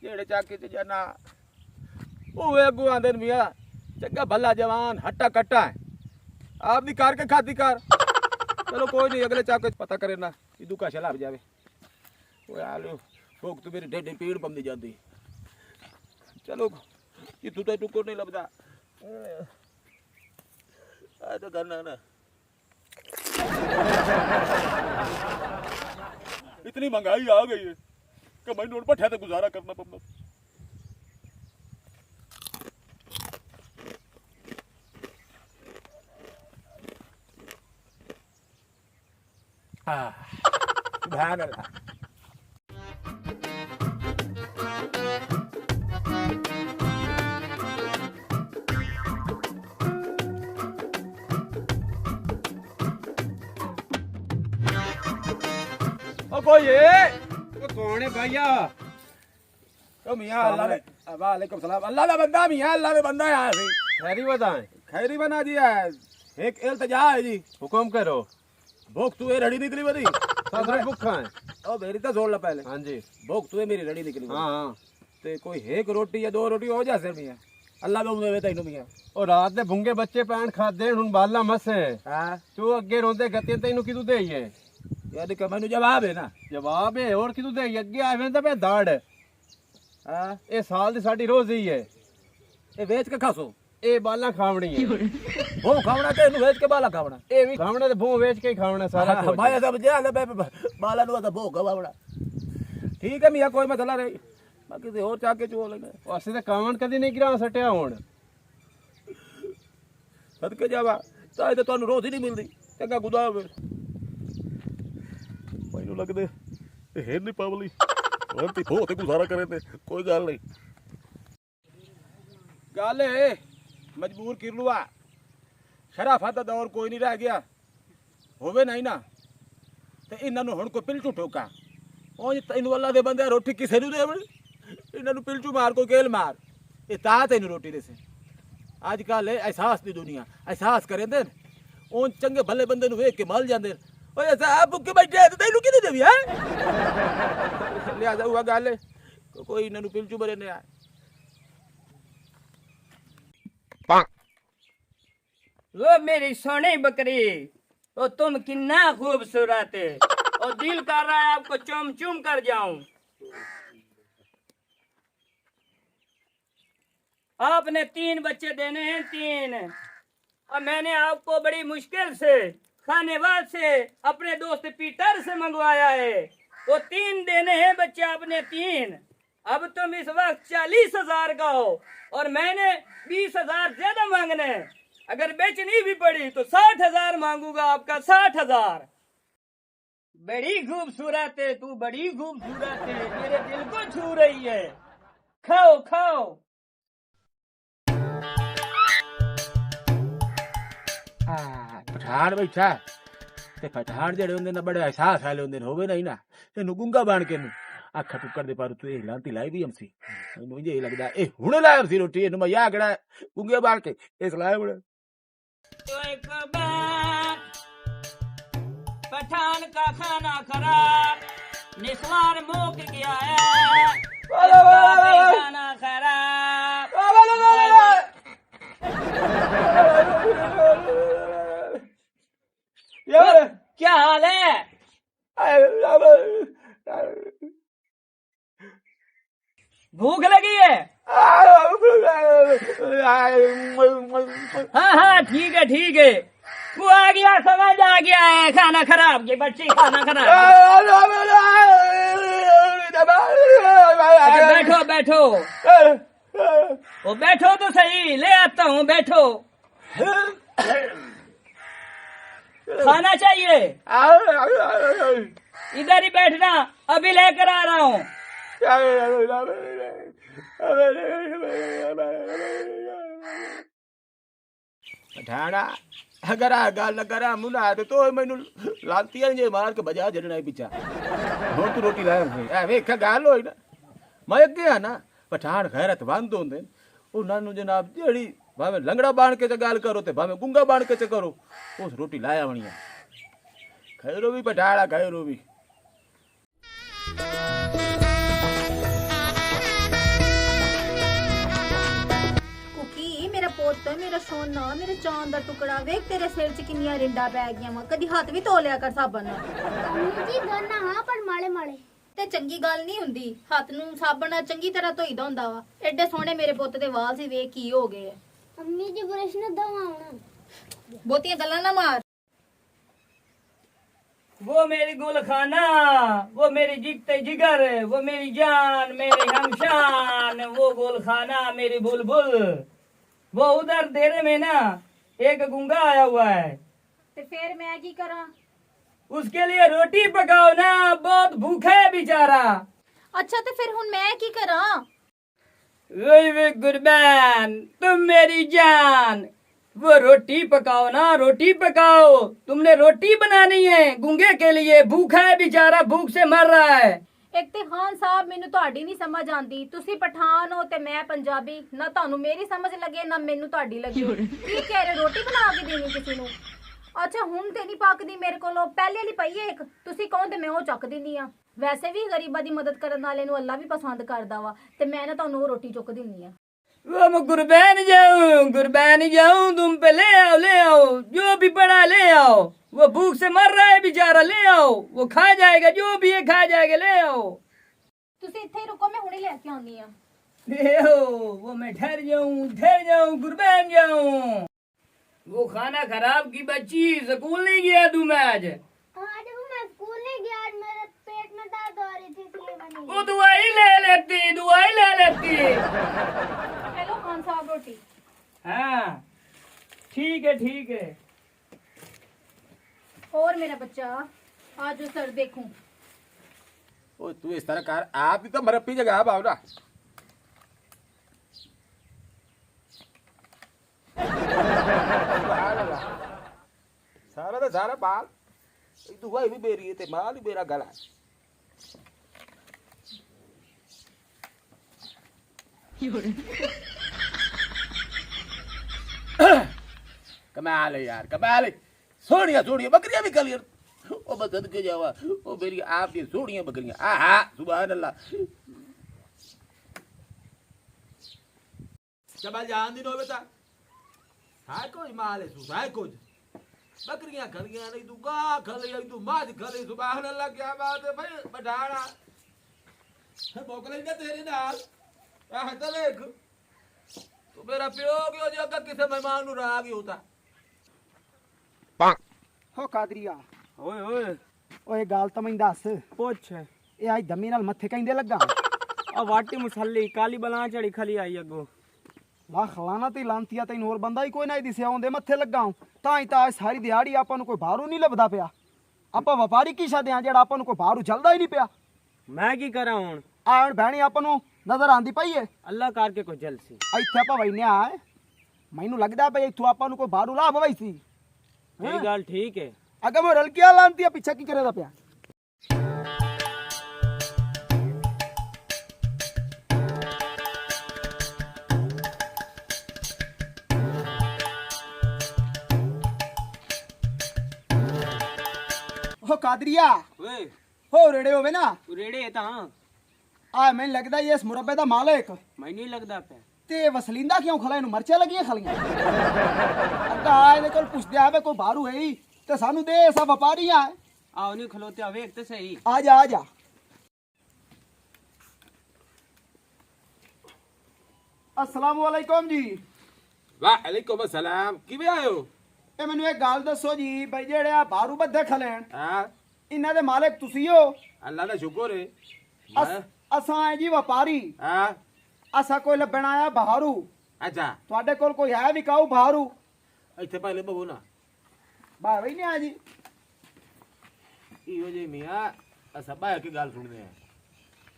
जेड़े चाके च जाना ओए अगू आंदे न मियां चंगा भला जवान हट्टा कट्टा है आपदी कार के खाती कार चलो कोई नहीं अगले चाके पता करे ना इदू का चला जावे ओए आलो भूख तो मेरी ढेडे पीड़ पमदी जाती चलो इतू तो टुको नहीं लभदा आ तो करना ना इतनी महंगाई आ गई है कि मैं नोट पर ठहर गुजारा करना पड़ता सुभान अल्लाह ओ कोई तो कौन है भैया? तो मियां अल्लाह ने वालेकुम सलाम अल्लाह का बंदा मियां अल्लाह का बंदा आया सी खैरी बताएं। खैरी बना दिया है एक इल्तिजा है जी हुक्म करो। भूख तू ये रड़ी निकली बड़ी सब भुखा है। ओ मेरी तो जोड़ ला पहले हाँ जी। भूख तू मेरी रड़ी निकली हाँ हाँ। ते कोई एक रोटी या दो रोटी हो जासे मियां अल्लाह दो देवे तैनू मियां और रात दे भुंगे बच्चे पैन खादे हुन बाला मसे हां तू अगे रोंदे गते तैनू किदू देईए? याद के मैनू जवाब है ना जवाब है और किदू देईए? अगे आवे ते पे दाड़ हां ए साल दी साडी रोजी है। ए बेच के खासो ए बाला खावणी है। वो खावना के इनू बेच के बाला खावना ए भी खावणे ते भू वेच के ही खावना सारा कुछ। मैं सब जा ले बाला नु तो भूख खावना ठीक है मियां कोई मसला नहीं बाकी ते और चाके चो लेने ਅਸੀਂ ਤੇ ਕਾਵਣ ਕਦੀ ਨਹੀਂ ਗਿਰਾ ਸਟਿਆ ਹੁਣ। सदके जावा चाहे तो तुहानू रोज ही नहीं मिलती चंगा गुदा होवे मैनू लगदे हेर नहीं पावली और ती हो ते गुजारा करे ते कोई गल नहीं गल है मजबूर कर लुआ शराफत दा दौर कोई नहीं रह गया होवे नहीं ना ते इन्हां नू हुण कोई पिलचू ठोका ओंज तैनू अल्लाह दे बंदे रोटी किसे नू देवण इन्हां नू पिलचू मार कोई केल मार ये ता तैनू रोटी देसे अजकल एहसास की दुनिया एहसास करेंदे ओन चंगे भले बंदे नु वेख के मल जांदे ओए साहब भुक्के बैठे ते तैनू किने देवी है ले आ जाऊगा गल कोई इन्हां नू पिलचू बरे ने आ वो मेरी सोनी बकरी वो तुम कितना खूबसूरत है और दिल कर रहा है आपको चुम चुम कर जाऊं। आपने 3 बच्चे देने हैं 3 और मैंने आपको बड़ी मुश्किल से खानेवाद से अपने दोस्त पीटर से मंगवाया है। वो 3 देने हैं बच्चे आपने 3। अब तुम इस वक्त 40,000 का हो और मैंने 20,000 ज्यादा मांगने हैं। अगर बेचनी भी पड़ी तो 60,000 मांगूंगा आपका 60,000। बड़ी खूबसूरत है तू बड़ी खूबसूरत है मेरे दिल को छू रही है। खाओ खाओ। पठान बैठा ते पठान जेड़े होंदे ना बड़े एहसास वाले होंदे होवे नहीं ना इनू गुंगा बन के नु अख टुक्कर दे पर तू लांती लाई भी हमसी इनू ये लगदा ए हुणे लाया हमसी रोटी इनू मैं या गड़ा गुंगे बन के इस लाए बड़े पठान का खाना खराब निस्वार मुक गया है खाना खराब। क्या हाल है? भूख लगी है? हाँ हाँ ठीक है ठीक है वो आ गया समझ आ गया है। खाना खराब के बच्चे खाना खराब। बैठो बैठो वो बैठो तो सही ले आता हूँ बैठो। खाना चाहिए इधर ही बैठना अभी लेकर आ रहा हूँ। ठाणा अगर आ गल करा मुना तो मैनू लांती जे मार के बजा जड़ना पीछा हुण तू रोटी लाया ए वेख गल होई ना मैं अगे आ ना पठान खैरतमंद होंदे उन्हां नू जनाब जेड़ी भावे लंगड़ा बाण के च गल करो ते भावे गुंगा बाण के च करो उस रोटी लाया वणिया खैरो भी पठाड़ा खैरो भी ਚਾਂਦ ਦਾ ਟੁਕੜਾ ਵੇਖ ਤੇਰੇ ਸਿਰ 'ਚ ਕਿੰਨੀਆਂ ਰਿੰਡਾਂ ਪੈ ਗਈਆਂ ਵਾ ਕਦੀ ਹੱਥ ਵੀ ਧੋ ਲਿਆ ਕਰ ਸਾਬਣ ਨਾਲ ਅੰਮੀ ਜੀ ਦੋਨਾ ਹਾਂ ਪਰ ਮਾੜੇ ਮਾੜੇ ਤੇ ਚੰਗੀ ਗੱਲ ਨਹੀਂ ਹੁੰਦੀ ਹੱਥ ਨੂੰ ਸਾਬਣ ਨਾਲ ਚੰਗੀ ਤਰ੍ਹਾਂ ਧੋਈਦਾ ਹੁੰਦਾ ਵਾ ਐਡੇ ਸੋਹਣੇ ਮੇਰੇ ਪੁੱਤ ਦੇ ਵਾਲ ਸੀ ਵੇਖ ਕੀ ਹੋ ਗਏ ਆ ਅੰਮੀ ਜੀ ਬੁਰਸ਼ ਨਾ ਦਵਾਉਣਾ ਬਹੁਤੀਆਂ ਗੱਲਾਂ ਨਾ ਮਾਰ वो मेरी गुलखाना, वो मेरी जिगते जिगर, वो मेरी जान, मेरे हमशान, वो गुलखाना मेरी बुलबुल। वो उधर देरे में ना एक गुंगा आया हुआ है, ਤੇ ਫੇਰ ਮੈਂ ਕੀ ਕਰਾਂ उसके लिए रोटी पकाओ ना, बहुत भूखा है बेचारा। ਅੱਛਾ ਤੇ ਫਿਰ ਹੁਣ ਮੈਂ ਕੀ ਕਰਾਂ वे गुरबान, तुम मेरी जान, वो रोटी पकाओ ना, रोटी पकाओ। तुमने रोटी बनानी है, गुंगे के लिए भूखा है बेचारा, भूख से मर रहा है। ਇੱਕ ਤੇ ਖਾਨ ਸਾਹਿਬ ਮੈਨੂੰ ਤੁਹਾਡੀ ਨਹੀਂ ਸਮਝ ਆਂਦੀ ਤੁਸੀਂ ਪਠਾਨ ਹੋ ਤੇ ਮੈਂ ਪੰਜਾਬੀ ਨਾ ਤੁਹਾਨੂੰ ਮੇਰੀ ਸਮਝ ਲੱਗੇ ਨਾ ਮੈਨੂੰ ਤੁਹਾਡੀ ਲੱਗੇ ਕੀ ਕਹਿ ਰਹੇ ਰੋਟੀ ਬਣਾ ਕੇ ਦੇਣੀ ਕਿਸੇ ਨੂੰ ਅੱਛਾ ਹੁਣ ਤੇ ਨਹੀਂ ਪੱਕਦੀ ਮੇਰੇ ਕੋਲੋਂ ਪਹਿਲੇ ਵਾਲੀ ਪਈ ਹੈ ਇੱਕ ਤੁਸੀਂ ਕਹੋ ਤੇ ਮੈਂ ਉਹ ਚੱਕ ਦਿੰਦੀ ਆ ਵੈਸੇ ਵੀ ਗਰੀਬਾਂ ਦੀ ਮਦਦ ਕਰਨ ਵਾਲੇ ਨੂੰ ਅੱਲਾ ਵੀ ਪਸੰਦ ਕਰਦਾ ਵਾ ਤੇ ਮੈਂ ਨਾ ਤੁਹਾਨੂੰ ਉਹ ਰੋਟੀ ਚੁੱਕ ਦਿੰਦੀ ਆ वो मैं कुर्बान जाऊं तुम पे ले आओ जो भी पड़ा ले आओ वो भूख से मर रहा है बेचारा ले आओ वो खा जाएगा जो भी है खा जाएगा ले आओ ਤੁਸੀਂ ਇੱਥੇ ਹੀ ਰੁਕੋ ਮੈਂ ਹੁਣੇ ਲੈ ਕੇ ਆਉਂਦੀ ਆ ले आओ वो मैं ठहर जाऊं कुर्बान जाऊं वो खाना खराब की बच्ची स्कूल नहीं गया तुम आज आज वो मैं स्कूल नहीं गया आज मेरे पेट में दर्द हो रही थी इसलिए मैं नहीं वो दवाई ले लेती हेलो खान साहब रोटी हाँ ठीक है और मेरा बच्चा आज जो सर देखूं ओ तू इस तरह कर आप ही तो मरप्पी जगह बावरा सारा तो सारा बाल तू भाई भी बेरी है ते माल ही बेरा गला कमाल है यार कमाल है सोनिया बकरियां भी कलियर ओ बस सदके जावा ओ मेरी आप की सोनिया बकरियां आहा सुभान अल्लाह जब जान दिन हो बेटा हाय कोई माल है सुभाय कुछ बकरियां खलियां नहीं तू गा खले तू माज खले सुभान अल्लाह क्या बात है भाई बढ़ाना मोकले ना तेरे नाल आह तो देख तू मेरा प्यो क्यों जो अगर किसी मेहमान नु राग ही होता ਹੋ ਕਾਦਰੀਆ ਓਏ ਓਏ ਓਏ ਗੱਲ ਤਾਂ ਮੈਨੂੰ ਦੱਸ ਪੁੱਛ ਇਹ ਅੱਜ ਦਮੀ ਨਾਲ ਮੱਥੇ ਕਹਿੰਦੇ ਲੱਗਾ ਆ ਵਾਟੀ ਮੁਸੱਲੀ ਕਾਲੀ ਬਲਾਂ ਚੜੀ ਖਲੀ ਆਈ ਅੱਗੋ ਵਾਹ ਖਲਾਣਾ ਤੇ ਲਾਂਤੀਆ ਤੈਨੂੰ ਹੋਰ ਬੰਦਾ ਹੀ ਕੋਈ ਨਹੀਂ ਦਿਸਿਆ ਆਉਂਦੇ ਮੱਥੇ ਲੱਗਾ ਤਾਂ ਹੀ ਤਾਂ ਅੱਜ ਸਾਰੀ ਦਿਹਾੜੀ ਆਪਾਂ ਨੂੰ ਕੋਈ ਬਾਹਰੋਂ ਨਹੀਂ ਲੱਭਦਾ ਪਿਆ ਆਪਾਂ ਵਪਾਰੀ ਕੀ ਛੱਡੇ ਆ ਜਿਹੜਾ ਆਪਾਂ ਨੂੰ ਕੋਈ ਬਾਹਰੋਂ ਚੱਲਦਾ ਹੀ ਨਹੀਂ ਪਿਆ ਮੈਂ ਕੀ ਕਰਾਂ ਹੁਣ ਆਣ ਭੈਣੀ ਆਪਾਂ ਨੂੰ ਨਜ਼ਰ ਆਂਦੀ ਪਈ ਏ ਅੱਲਾ ਕਰਕੇ ਕੋਈ ਜਲਸੀ ਇੱਥੇ ਆਪਾਂ ਵਈਨਿਆ ਮੈਨੂੰ ਲੱਗਦਾ ਪਈ ਇੱਥੋਂ ਆਪਾਂ ਨੂੰ ਕੋਈ ਬਾਹਰੋਂ ਲਾਭ ਵਈ ਸੀ ਇਹ ਗੱਲ ਠੀਕ ਹੈ ਅੱਗੇ ਮੈਂ ਰਲਕੀਆ ਲਾਂਤੀਆ ਪਿੱਛੇ ਕੀ ਕਰੇਦਾ ਪਿਆ ਹੋ ਕਾਦਰੀਆ ਓਏ ਹੋ ਰੇੜੇ ਹੋਵੇ ਨਾ ਰੇੜੇ ਤਾਂ ਆ ਮੈਨੂੰ ਲੱਗਦਾ ਇਹ ਇਸ ਮੁਰੱਬੇ ਦਾ ਮਾਲਕ ਮੈਨੂੰ ਨਹੀਂ ਲੱਗਦਾ ਪਿਆ ਤੇ ਵਸਲਿੰਦਾ ਕਿਉਂ ਖਲਾ ਇਹਨੂੰ ਮਰਚਾਂ ਲੱਗੀਆਂ ਖਲੀਆਂ ਅੱਗਾ ਇਹਦੇ ਕੋਲ ਪੁੱਛਦੇ ਆਵੇ ਕੋਈ ਬਾਹਰੂ ਹੈ ਹੀ ਤੇ ਸਾਨੂੰ ਦੇ ਐਸਾ ਵਪਾਰੀਆਂ ਆਓ ਨਹੀਂ ਖਲੋਤਿਆ ਵੇਖ ਤੇ ਸਹੀ ਆ ਜਾ अस्सलाम वालेकुम जी वालेकुम अस्सलाम किवें आए हो ਇਹ ਮੈਨੂੰ ਇੱਕ ਗੱਲ ਦੱਸੋ ਜੀ ਬਈ ਜਿਹੜੇ ਆ ਬਾਹਰੂ ਬੱਧੇ ਖਲੇਣ हां ਇਹਨਾਂ ਦੇ ਮਾਲਕ ਤੁਸੀਂ ਹੋ अल्लाह दा शुक्र है ਅਸਾਂ ਹੈ ਜੀ ਵਪਾਰੀ हां ਅਸਾਂ ਕੋਈ ਲੱਭਣ ਆਇਆ ਬਾਹਰੂ अच्छा ਤੁਹਾਡੇ ਕੋਲ ਕੋਈ ਹੈ ਵਿਕਾਊ ਬਾਹਰੂ ਇੱਥੇ ਪਹਿਲੇ ਬਹੂ ਨਾ ਬਾਹਰ ਹੀ ਨਹੀਂ ਆ ਜੀ ਇਹੋ ਜੇ ਮੀਆਂ ਅਸਾਂ ਬਾਹਰ ਕੀ ਗੱਲ ਸੁਣਦੇ ਆ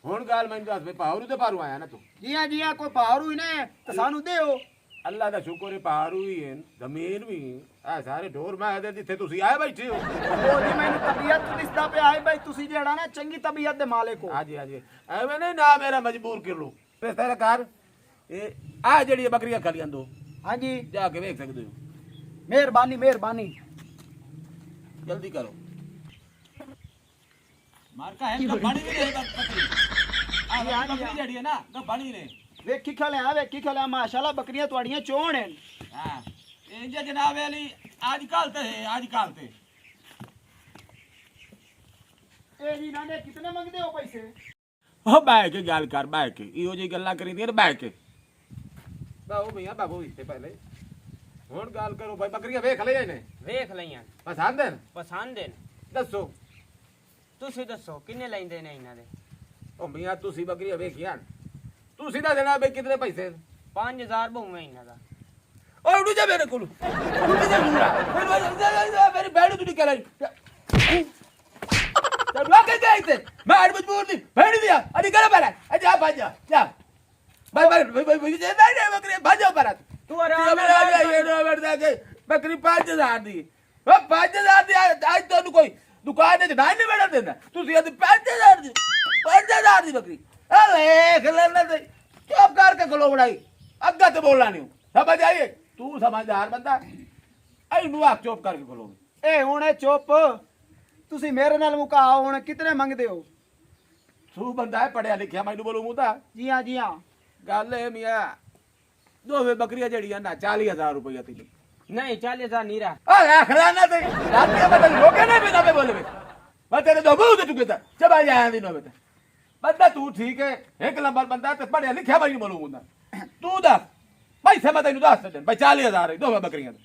ਹੁਣ ਗੱਲ ਮੈਨੂੰ ਦੱਸ ਵੇ ਪਾਰੂ ਤੇ ਪਾਰੂ ਆਇਆ ਨਾ ਤੂੰ ਜੀ ਹਾਂ ਕੋਈ ਬਾਹਰੂ ਹੀ ਨੇ ਤੇ ਸਾਨੂੰ ਦਿਓ ਅੱਲਾ ਦਾ ਸ਼ੁਕਰ ਹੈ ਪਾਰੂ ਵੀ ਹੈ ਜ਼ਮੀਨ ਵੀ ਆ ਸਾਰੇ ਢੋਰ ਮੈਂ ਦੇ ਜਿੱਥੇ ਤੁਸੀਂ ਆਏ ਬੈਠੇ ਹੋ ਉਹ ਜੀ ਮੈਨੂੰ ਤਬੀਅਤ ਦਿਸਦਾ ਪਿਆ ਹੈ ਬਈ ਤੁਸੀਂ ਜਿਹੜਾ ਨਾ ਚੰਗੀ ਤਬੀਅਤ ਦੇ ਮਾਲਕ ਹੋ ਹਾਂਜੀ ਹਾਂਜੀ ਐਵੇਂ ਨਹੀਂ ਨਾ ਮੇਰਾ ਮਜਬੂਰ ਕਰ ਲੋ ਇਸ ਤਰ੍ਹਾਂ ਕਰ ਇਹ ਆ ਜਿਹੜੀ ਬੱਕਰੀਆਂ ਖਲੀਆਂ ਦੋ ਹਾਂਜੀ ਜਾ ਕੇ ਵੇਖ ਸਕਦੇ ਹੋ ਮਿਹਰਬਾਨੀ ਜਲਦੀ ਕਰੋ ਮਾਰਕਾ ਹੈ ਤਾਂ ਪਾਣੀ ਵੀ ਨਹੀਂ ਬੱਕਰੀ ਆ ਬੱਕਰੀ ਜਿਹੜੀ ਹੈ ਨਾ ਤਾਂ ਪਾਣੀ ਨੇ ਵੇਖੀ ਖਲਿਆ ਮਾਸ਼ਾਅੱਲਾ ਬੱਕਰੀਆਂ ਤੁਹਾਡੀਆਂ ਚੋਣ ਹਨ ਹਾਂ इंज जनाब अली आजकल ते है आजकल ते ਇਹ ਜੀ ਇਹਨਾਂ ਨੇ ਕਿਤਨੇ ਮੰਗਦੇ ਹੋ ਪੈਸੇ ओ बैठ के गल कर बैठ के इहो जी गल्लां करींदी ने बैठ के बाबू भैया बाबू इससे पहले हुण गल करो भाई बकरियां वेख ले ने ਵੇਖ ਲਈਆਂ पसंद है ਪਸੰਦ ਨੇ दसो ਤੁਸੀਂ ਦੱਸੋ ਕਿੰਨੇ ਲੈਂਦੇ ਨੇ ਇਹਨਾਂ ਦੇ ओ मियां तुसी बकरियां वेखियां तुसी दा जनाब कितने पैसे 5000 ਭੂਵੇਂ ਇਹਨਾਂ ਦਾ ओ उड़ जा मेरे कोल उड़ जा मेरी बैठ तू निकल आई तब लोग गए थे मैं आज मजबूर नहीं बैठ दिया अरे कर पर जा भाग जा भाई भाई जे नहीं बकरी भाजो पर ਤੂੰ ਆਰਾਮ ये ਨਾਲ बैठदा के बकरी 5000 दी ओ 5000 दी आज तो कोई दुकान ते नहीं बैठा देना तुसी अद 5000 दी 5000 दी बकरी अरे लेना दे चुप करके खलो बनाई अग्गा तो बोलना नहीं समझ आइए तू समझदार बंदा आई नु आप चुप करके खलो ਇਹ ਹੁਣ ਇਹ ਚੁੱਪ ਤੁਸੀਂ ਮੇਰੇ ਨਾਲ ਮੁਕਾਓ ਹੁਣ ਕਿਤਨੇ ਮੰਗਦੇ ਹੋ तू बंदा है पढ़िया लिखिया मैनू बोलू मुंह ਜੀ ਹਾਂ ਜੀ ਹਾਂ गल है मियां दोवे बकरियां जड़ियां ना 40000 रुपया ती ਨਹੀਂ 40000 ਨਹੀਂ ਰਾ अरे खराना ते रातिया बदल लोके ने भी ना पे बोले मैं तेरे दो मुंह ते टुके था चबा जाया दी नो बेटा बंदा तू ठीक है एक नंबर बंदा ते पढ़िया लिखिया मैनू बोलू मुंह तू दस पैसे मैं तेनू दस दे भाई 40000 है दोवे बकरियां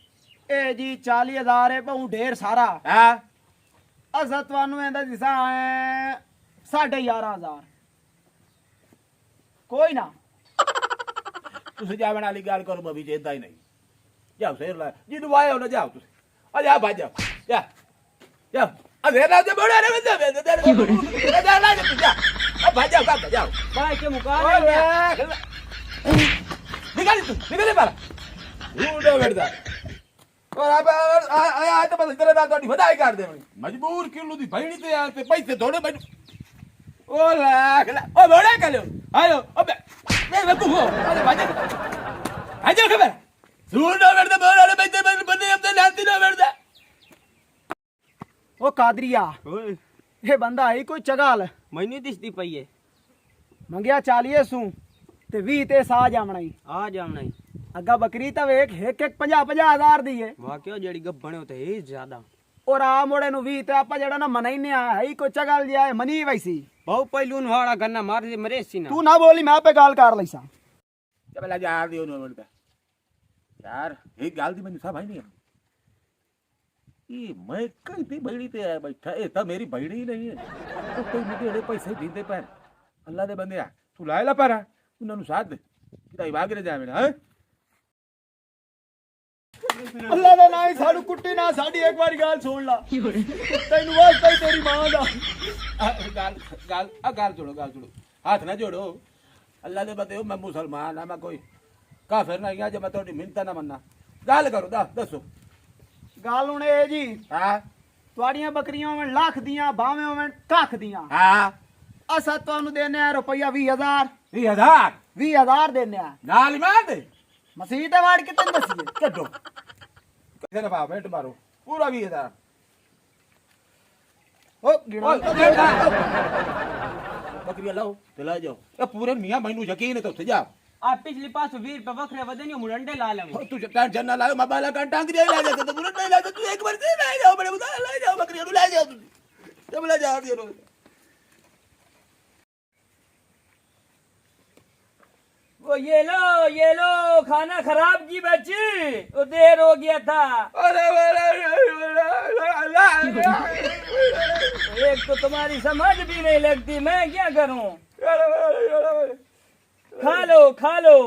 ਇਹ ਜੀ 40000 ਹੈ ਭਾਉ ਢੇਰ ਸਾਰਾ हां ਅਸਾਂ ਤੁਹਾਨੂੰ ਇਹਦਾ ਦਿਸਾ 11500 ਕੋਈ ਨਾ ਤੁਸੀਂ ਜਾਵਣ ਵਾਲੀ ਗੱਲ ਕਰੋ ਮੈਂ ਵੀ ਜੇ ਇਦਾਂ ਹੀ ਨਹੀਂ ਜਾਓ ਸੇਰ ਲਾ ਜਿਹਨੂੰ ਆਏ ਹੋ ਨਾ ਜਾਓ ਤੁਸੀਂ ਆ ਜਾ ਭੱਜ ਜਾਓ ਜਾ ਜਾ ਅਰੇ ਨਾ ਜੇ ਬੜਾ ਨਾ ਬੰਦਾ ਵੇ ਤੇ ਜਾ ਲਾ ਜਾ ਜਾ ਆ ਭੱਜ ਜਾਓ ਭੱਜ ਜਾਓ ਬਾਈ ਕੇ ਮੁਕਾ ਓਏ ਨਿਕਲ ਤੂੰ ਨਿਕਲ ਬਾਹਰ ਰੂਡੋ ਵੜਦਾ और अब आया तो बस तेरे नाल ਤੁਹਾਡੀ ਵਧਾਈ ਕਰ ਦੇਵਣੀ ਮਜਬੂਰ ਕਿਲੂ ਦੀ ਭੈਣੀ ਤੇ ਆ ਤੇ ਪੈਸੇ ਥੋੜੇ ਮੈਨੂੰ ओ लाख ओ बड़ा कलो आयो अबे मैं को अरे बाजे आजा खबर सुन ना वर्दा बोल अरे बंदे बंदे अब तो लाती ना वर्दा ਉਹ ਕਾਦਰੀਆ ਓਏ ਇਹ ਬੰਦਾ ਹੈ ਕੋਈ ਚਗਾਲ ਮੈਨੂੰ ਦਿਸਦੀ ਪਈ ਏ ਮੰਗਿਆ 40 ਸੂ ਤੇ 20 ਤੇ ਸਾ ਜਾਵਣਾ ਹੀ ਆ ਜਾਵਣਾ ਹੀ ਅੱਗਾ ਬੱਕਰੀ ਤਾਂ ਵੇਖ ਇੱਕ 50 ਹਜ਼ਾਰ ਦੀ ਏ ਵਾਕਿਆ ਜਿਹੜੀ ਗੱਭਣ ਉਹ ਤੇ ਇਹ ਜ਼ਿਆਦਾ ਔਰ ਆ ਮੋੜੇ ਨੂੰ 20 ਤੇ ਆਪਾਂ ਜਿਹੜਾ ਨਾ ਮਨਾਈਨੇ ਆ ਹੈ ਕੋਈ ਚਗਾਲ ਜਿਆ ਹੈ ਮਨੀ ਵੈਸੀ ਬਹੁ ਪਹਿਲੂਨ ਵਾਲਾ ਗੰਨਾ ਮਾਰ ਦੇ ਮਰੇ ਸੀ ਨਾ ਤੂੰ ਨਾ ਬੋਲੀ ਮੈਂ ਆਪੇ ਗੱਲ ਕਰ ਲਈਸਾਂ चला यार दियो नो वर्दा यार एक गाल दी मैंने सब भाई नहीं ये मैं कहीं थी बड़ी ते आया बैठा ए ता मेरी बड़ी ही नहीं है तो कोई मुझे एड़े पैसे दींदे पर अल्लाह दे बंदे तू लाए ला पर उन्हां नु साथ दे किता भाग रे जावे ना ਅੱਲਾ ਦਾ ਨਾਂ ਹੀ ਸਾਨੂੰ ਕੁੱਟੀ ਨਾ ਸਾਡੀ ਇੱਕ ਵਾਰੀ ਗੱਲ ਸੁਣ ਲਾ ਤੈਨੂੰ ਵਾਸਤਾ ਹੀ ਤੇਰੀ ਮਾਂ ਦਾ गाल जोड़ो हाथ ना जोड़ो अल्लाह दे बंदे मैं मुसलमान हां मैं कोई काफिर नहीं हां जे मैं तोड़ी मिन्नत ना मन्ना गाल करो दसो ਗੱਲ ਹੁਣ ਇਹ ਜੀ हां ਤੁਹਾਡੀਆਂ ਬੱਕਰੀਆਂ ਹੋਵਣ ਲੱਖ ਦੀਆਂ ਬਾਵੇਂ ਹੋਵਣ ਕੱਖ ਦੀਆਂ हां ਅਸਾਂ ਤੁਹਾਨੂੰ ਦੇਨੇ ਆ ਰੁਪਈਆ 20000 20000 20000 ਦੇਨੇ ਆ गाल ईमान दे ਮਸੀਹ ਤੇ ਵਾੜ ਕੇ ਤੈਨੂੰ ਦੱਸੀਏ कड्डो कैसे ना भाव भेंट मारो पूरा 20000 ਉਹ ਗਿਣੋ बकरियां लाओ ते ला जाओ ए पूरे मियां मैनू यकीन है तो उत्थे जा ਆ ਪਿਛਲੀ ਪਾਸ 20 ਰੁਪਏ ਵੱਖਰੇ ਵਧੇ ਨਹੀਂ ਮੁਰੰਡੇ ਲਾ ਲਵਾਂ तू टेंशन ना लाओ मैं बाला का टांग दे ला जा तो पूरा नहीं ला तू एक बार से ले जाओ बड़े बता ले जाओ बकरियां नु ले जाओ तू जब ले जाओ दियो वो ये लो खाना खराब जी बच्ची वो देर हो गया था अरे एक तो तुम्हारी समझ भी नहीं लगती मैं क्या करूं खा लो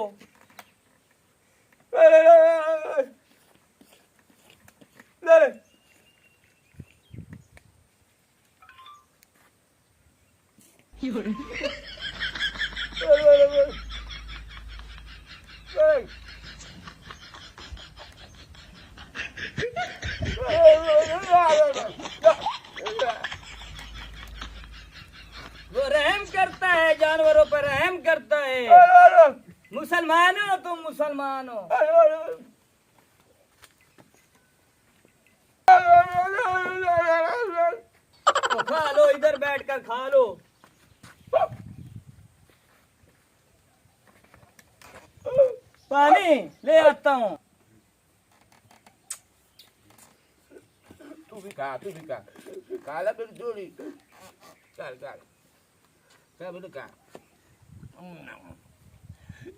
वो रहम करता है जानवरों पर रहम करता है मुसलमान हो तुम मुसलमान हो तो खा लो इधर बैठकर खा लो पानी ले आता हूँ खा तू भी खा काला मेरी जोड़ी काल काल क्या मेरे खा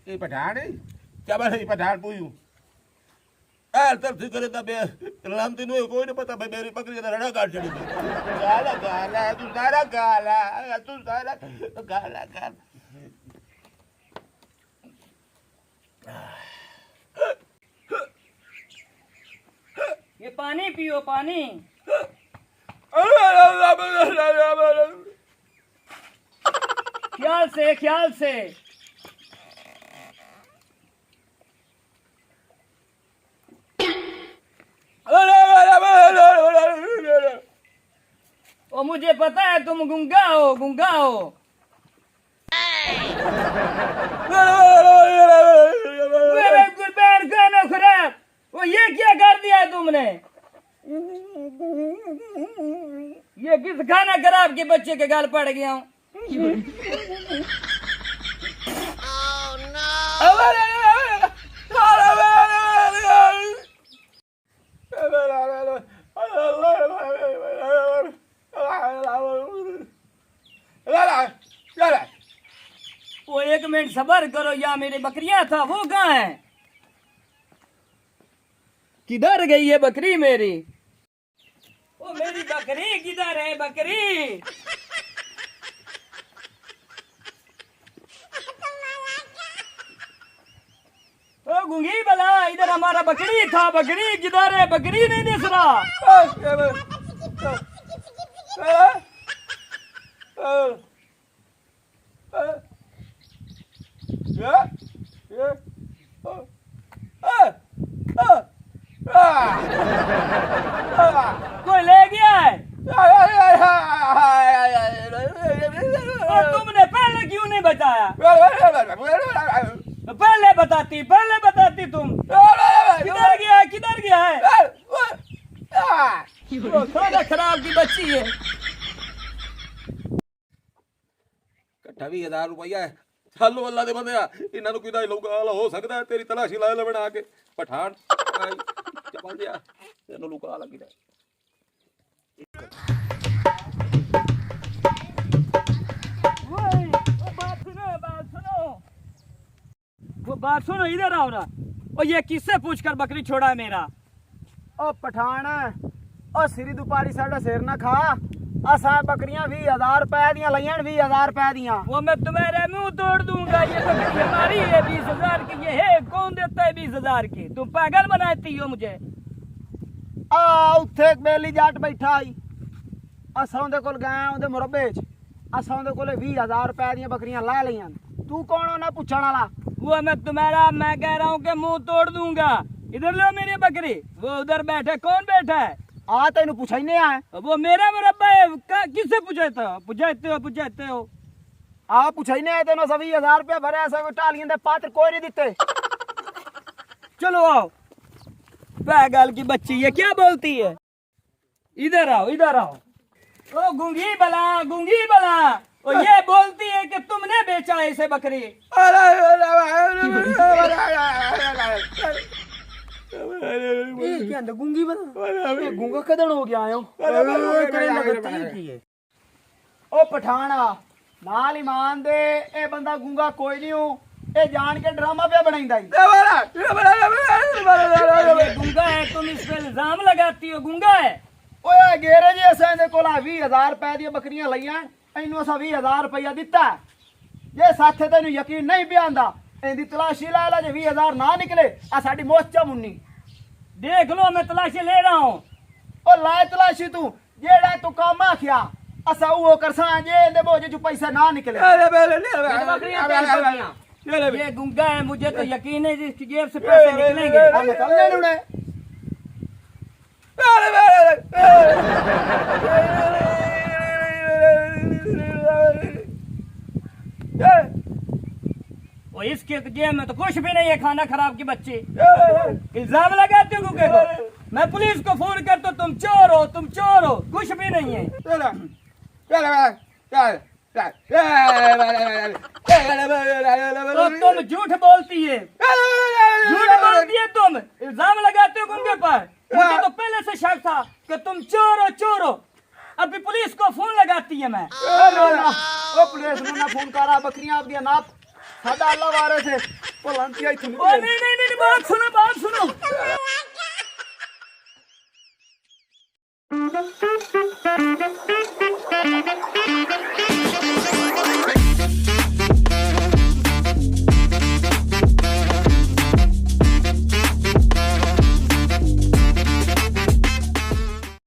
ये पठान है क्या बात है पठान पूछूं तब से करे तब राम तीनों कोई नहीं पता भाई मेरी बकरी का रड़ा काट चली काला काला तू सारा काला काला ये पानी पियो पानी। ख्याल से ओ मुझे पता है तुम गुंगा हो मेरे गुलबैन खाना खराब। वो ये क्या कर दिया है तुमने? ये किस खाना खराब के बच्चे के गाल पड़ गया हूँ? वो एक मिनट सबर करो, या मेरी बकरियां था वो कहाँ है? किधर गई है बकरी मेरी? ओ मेरी बकरी किधर है बकरी? ओ गुंगी बला, इधर हमारा बकरी था, बकरी किधर है? बकरी नहीं दिख रहा। कोई ले गया है? और तुमने पहले क्यों नहीं बताया? पहले बताती तुम। किधर गया है? खाना खराब की बच्ची है। 28,000 रुपया है चालू अल्लाह दे बंदे इन्हां नु किदा लौका हो सकदा है तेरी तलाशी ला ले बना के पठान चपल दिया तेनू लुका लगी दे। वो बात सुनो, इधर आओ ना। और ये किससे पूछकर बकरी छोड़ा है मेरा? ओ पठान ओ सिरी दुपारी साडा सिर ना खा। असा बकरियां 20,000 रुपए दियां लईयां 20,000 रुपए दियां। वो मैं तुम्हारे मुंह तोड़ दूंगा। ये बकरी हमारी है 20,000 की। ये है कौन देता है 20,000 की? तुम पागल बनाती हो मुझे। आ उत्थे एक बेली जाट बैठा आई। असा उहदे कोल गए उहदे मुरब्बे च। असा उहदे कोले 20,000 रुपए दियां बकरियां लै लईयां। तू कौन होना पूछण वाला? वो मैं कह रहा हूँ कि मुंह तोड़ दूंगा। इधर लो मेरी बकरी। वो उधर बैठे, कौन बैठा है? आ तेन पूछने आए। वो मेरा मुरब्बा है। किससे पूछते हो? आ पूछने आए तेन 20,000 रुपया भरे ऐसा कोई टालियां दे पात्र कोई नहीं दिते। चलो आओ। पागल की बच्ची ये क्या बोलती है? इधर आओ। ओ गुंगी बला ओ ये बोलती है कि तुमने बेचा है इसे बकरी। गूंगी बना गूंगा कदन हो गया आयो। ओ पठाना नाल ईमान दे ए बंदा गूंगा कोई नहीं हो। ए जान के ड्रामा पे बनाइंदा ही। ये गूंगा है, तुम इस पे इल्जाम लगाती हो गूंगा है। ओए गेरे जी असां दे कोला 20,000 रुपए दी बकरियां लईयां। इन्नू असां 20,000 रुपया दिता। जे साथे तेनू यकीन नहीं पे आंदा इंदी तलाशी ला ला। जे 20,000 ना निकले आ साडी मोचा मुन्नी। देख लो मैं तलाशी ले रहा हूँ। ओ लाए तलाशी तू जेड़ा तू काम आखिया असा वो करसा जे इंदे बोझे जो पैसा ना निकले। ये गुंगा है, मुझे तो यकीन है इसकी जेब से पैसे निकलेंगे। हम निकलने नुने वो इसके जेब में तो कुछ भी नहीं है। खाना खराब की बच्ची। इल्जाम लगाते हो गुंगे को। मैं पुलिस को फोन कर तो तुम चोर हो। कुछ भी नहीं है। तो तुम झूठ बोलती है तुम। इल्जाम लगाते हो गुंगे पर। मुझे तो पहले से शक था कि तुम चोर हो। अभी पुलिस को फोन लगाती है मैं। ओ पुलिस नु ना फोन करा, बकरियां आप दिया नाप सादा अल्लाह वारे से ओ लंतिया ओ नहीं, बात सुनो